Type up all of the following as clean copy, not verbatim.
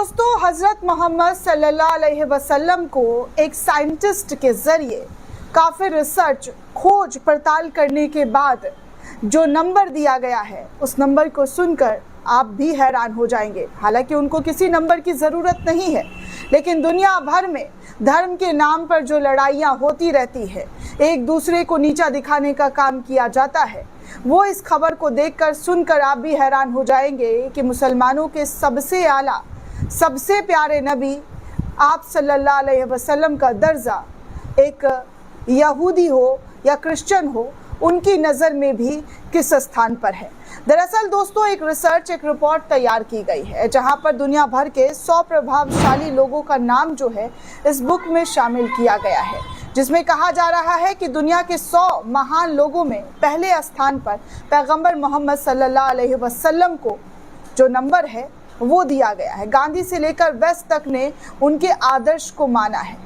दोस्तों, हजरत मोहम्मद सल्लल्लाहु अलैहि वसल्लम को एक साइंटिस्ट के जरिए काफी रिसर्च खोज पड़ताल करने के बाद जो नंबर दिया गया है, उस नंबर को सुनकर आप भी हैरान हो जाएंगे। हालांकि उनको किसी नंबर की ज़रूरत नहीं है, लेकिन दुनिया भर में धर्म के नाम पर जो लड़ाइयाँ होती रहती है, एक दूसरे को नीचा दिखाने का काम किया जाता है, वो इस खबर को देखकर सुनकर आप भी हैरान हो जाएंगे कि मुसलमानों के सबसे आला, सबसे प्यारे नबी आप सल्लल्लाहु अलैहि वसल्लम का दर्जा एक यहूदी हो या क्रिश्चियन हो, उनकी नज़र में भी किस स्थान पर है। दरअसल दोस्तों, एक रिपोर्ट तैयार की गई है जहां पर दुनिया भर के 100 प्रभावशाली लोगों का नाम जो है इस बुक में शामिल किया गया है, जिसमें कहा जा रहा है कि दुनिया के 100 महान लोगों में पहले स्थान पर पैगंबर मोहम्मद सल्लल्लाहु अलैहि वसल्लम को जो नंबर है वो दिया गया है। गांधी से लेकर वेस्ट तक ने उनके आदर्श को माना है।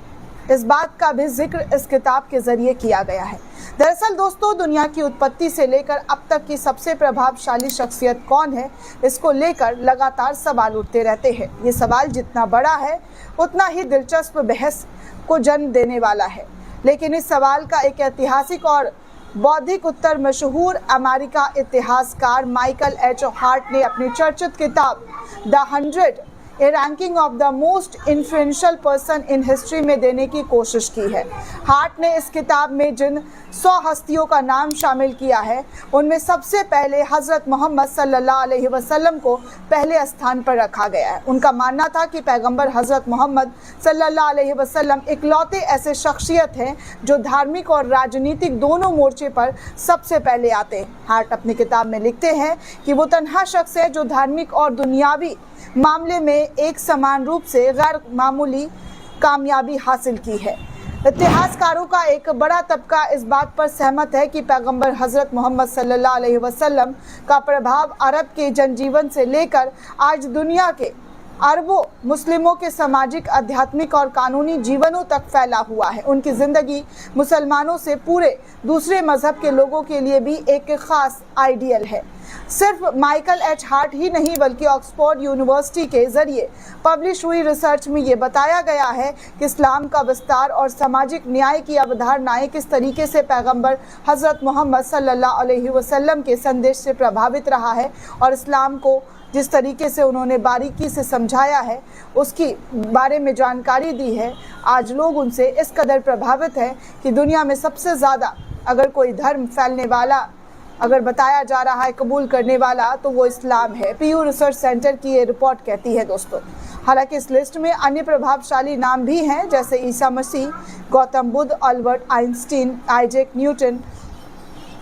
इस बात का भी जिक्र इस किताब के जरिए किया गया है। दरअसल दोस्तों, दुनिया की उत्पत्ति से लेकर अब तक की सबसे प्रभावशाली शख्सियत कौन है, इसको लेकर लगातार सवाल उठते रहते हैं। ये सवाल जितना बड़ा है उतना ही दिलचस्प बहस को जन्म देने वाला है, लेकिन इस सवाल का एक ऐतिहासिक और बौद्धिक उत्तर मशहूर अमेरिका इतिहासकार माइकल एच हार्ट ने अपनी चर्चित किताब the 100 A ranking of the most influential person in history में देने की कोशिश की है। हार्ट ने इस किताब में जिन 100 हस्तियों का नाम शामिल किया है, उनमें सबसे पहले हजरत मोहम्मद सल्लल्लाहु अलैहि वसल्लम को पहले स्थान पर रखा गया है। उनका मानना था कि पैगंबर हजरत मोहम्मद सल्लल्लाहु अलैहि वसल्लम इकलौते ऐसे शख्सियत हैं जो धार्मिक और राजनीतिक दोनों मोर्चे पर सबसे पहले आते हैं। हार्ट अपनी किताब में लिखते हैं कि वो तन्हा शख्स है जो धार्मिक और दुनियावी मामले में एक समान रूप से गैर मामूली कामयाबी हासिल की है। इतिहासकारों का एक बड़ा तबका इस बात पर सहमत है कि पैगंबर हजरत मोहम्मद सल्लल्लाहु अलैहि वसल्लम का प्रभाव अरब के जनजीवन से लेकर आज दुनिया के अरबों मुस्लिमों के सामाजिक, आध्यात्मिक और कानूनी जीवनों तक फैला हुआ है। उनकी ज़िंदगी मुसलमानों से पूरे दूसरे मजहब के लोगों के लिए भी एक खास आइडियल है। सिर्फ माइकल एच हार्ट ही नहीं, बल्कि ऑक्सफोर्ड यूनिवर्सिटी के जरिए पब्लिश हुई रिसर्च में ये बताया गया है कि इस्लाम का विस्तार और सामाजिक न्याय की अवधारणाएं किस तरीके से पैगंबर हजरत मोहम्मद सल्लल्लाहु अलैहि वसल्लम के संदेश से प्रभावित रहा है, और इस्लाम को जिस तरीके से उन्होंने बारीकी से समझाया है, उसकी बारे में जानकारी दी है। आज लोग उनसे इस कदर प्रभावित हैं कि दुनिया में सबसे ज़्यादा अगर कोई धर्म फैलने वाला अगर बताया जा रहा है, कबूल करने वाला, तो वो इस्लाम है। पीयू रिसर्च सेंटर की ये रिपोर्ट कहती है दोस्तों। हालांकि इस लिस्ट में अन्य प्रभावशाली नाम भी हैं, जैसे Isa Masih, Gautam Buddha, Albert Einstein, Isaac Newton,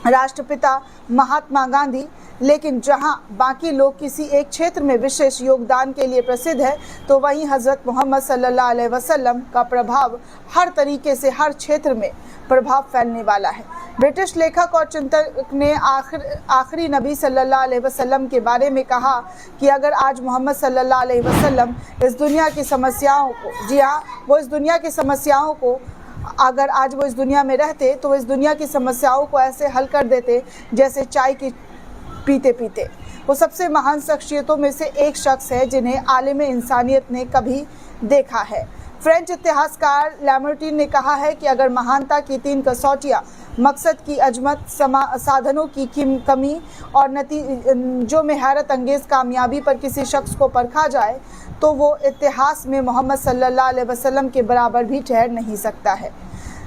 राष्ट्रपिता महात्मा गांधी। लेकिन जहां बाकी लोग किसी एक क्षेत्र में विशेष योगदान के लिए प्रसिद्ध है, तो वहीं हजरत मोहम्मद सल्लल्लाहु अलैहि वसल्लम का प्रभाव हर तरीके से हर क्षेत्र में प्रभाव फैलने वाला है। ब्रिटिश लेखक और चिंतक ने आखिरी नबी सल्लल्लाहु अलैहि वसल्लम के बारे में कहा कि अगर आज मोहम्मद सल्लल्लाहु अलैहि वसल्लम इस दुनिया की समस्याओं को, जी हाँ, वो इस दुनिया की समस्याओं को, अगर आज वो इस दुनिया में रहते तो वो इस दुनिया की समस्याओं को ऐसे हल कर देते जैसे चाय की पीते पीते। वो सबसे महान शख्सियतों में से एक शख्स है जिन्हें आलिम इंसानियत ने कभी देखा है। फ्रेंच इतिहासकार लैमर्टिन ने कहा है कि अगर महानता की 3 कसौटियाँ, मकसद की अजमत, साधनों की कमी और नतीजों में हैरत अंगेज़ कामयाबी पर किसी शख्स को परखा जाए, तो वो इतिहास में मोहम्मद सल्लल्लाहु अलैहि वसल्लम के बराबर भी ठहर नहीं सकता है।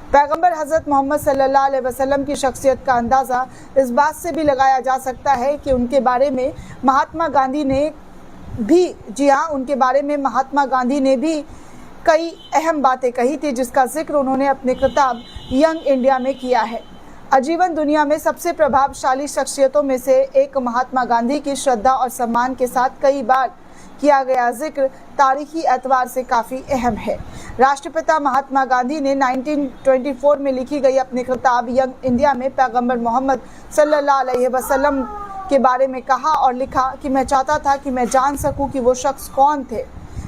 पैगंबर हज़रत मोहम्मद सल्लल्लाहु अलैहि वसल्लम की शख्सियत का अंदाज़ा इस बात से भी लगाया जा सकता है कि उनके बारे में महात्मा गांधी ने भी, जी हाँ, उनके बारे में महात्मा गांधी ने भी कई अहम बातें कही थी, जिसका जिक्र उन्होंने अपनी किताब यंग इंडिया में किया है। आजीवन दुनिया में सबसे प्रभावशाली शख्सियतों में से एक महात्मा गांधी की श्रद्धा और सम्मान के साथ कई बार किया गया जिक्र तारीखी एतबार से काफ़ी अहम है। राष्ट्रपिता महात्मा गांधी ने 1924 में लिखी गई अपनी किताब यंग इंडिया में पैगंबर मोहम्मद सल्लल्लाहु अलैहि वसल्लम के बारे में कहा और लिखा कि मैं चाहता था कि मैं जान सकूं कि वो शख्स कौन थे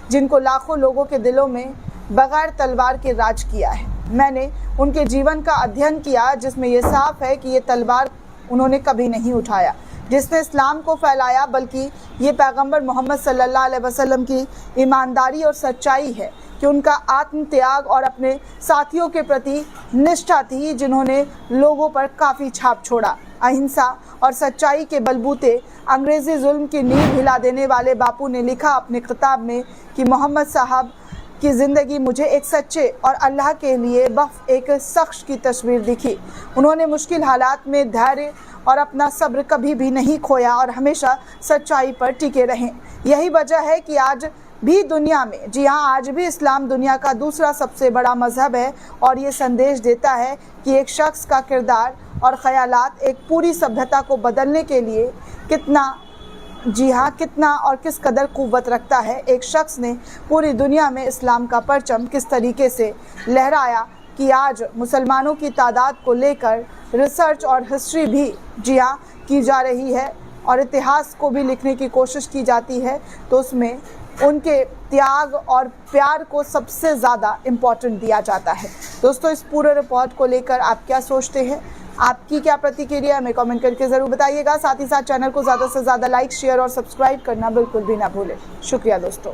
जिनको लाखों लोगों के दिलों में बगैर तलवार के राज किया है। मैंने उनके जीवन का अध्ययन किया, जिसमें ये साफ है कि ये तलवार उन्होंने कभी नहीं उठाया। जिसने इस्लाम को फैलाया, बल्कि ये पैगंबर मोहम्मद सल्लल्लाहु अलैहि वसल्लम की ईमानदारी और सच्चाई है कि उनका आत्म त्याग और अपने साथियों के प्रति निष्ठा थी, जिन्होंने लोगों पर काफ़ी छाप छोड़ा। अहिंसा और सच्चाई के बलबूते अंग्रेज़ी जुल्म की नींव हिला देने वाले बापू ने लिखा अपने किताब में कि मोहम्मद साहब की ज़िंदगी मुझे एक सच्चे और अल्लाह के लिए वफ़ एक शख्स की तस्वीर दिखी। उन्होंने मुश्किल हालात में धैर्य और अपना सब्र कभी भी नहीं खोया और हमेशा सच्चाई पर टिके रहें। यही वजह है कि आज भी दुनिया में, जी हाँ, आज भी इस्लाम दुनिया का दूसरा सबसे बड़ा मज़हब है और ये संदेश देता है कि एक शख्स का किरदार और ख़यालात एक पूरी सभ्यता को बदलने के लिए कितना, जी हाँ, कितना और किस कदर क़ुव्वत रखता है। एक शख्स ने पूरी दुनिया में इस्लाम का परचम किस तरीके से लहराया कि आज मुसलमानों की तादाद को लेकर रिसर्च और हिस्ट्री भी, जी हाँ, की जा रही है और इतिहास को भी लिखने की कोशिश की जाती है, तो उसमें उनके त्याग और प्यार को सबसे ज़्यादा इम्पोर्टेंट दिया जाता है। दोस्तों, इस पूरे रिपोर्ट को लेकर आप क्या सोचते हैं? आपकी क्या प्रतिक्रिया हमें कमेंट करके ज़रूर बताइएगा। साथ ही साथ चैनल को ज़्यादा से ज़्यादा लाइक, शेयर और सब्सक्राइब करना बिल्कुल भी ना भूलें। शुक्रिया दोस्तों।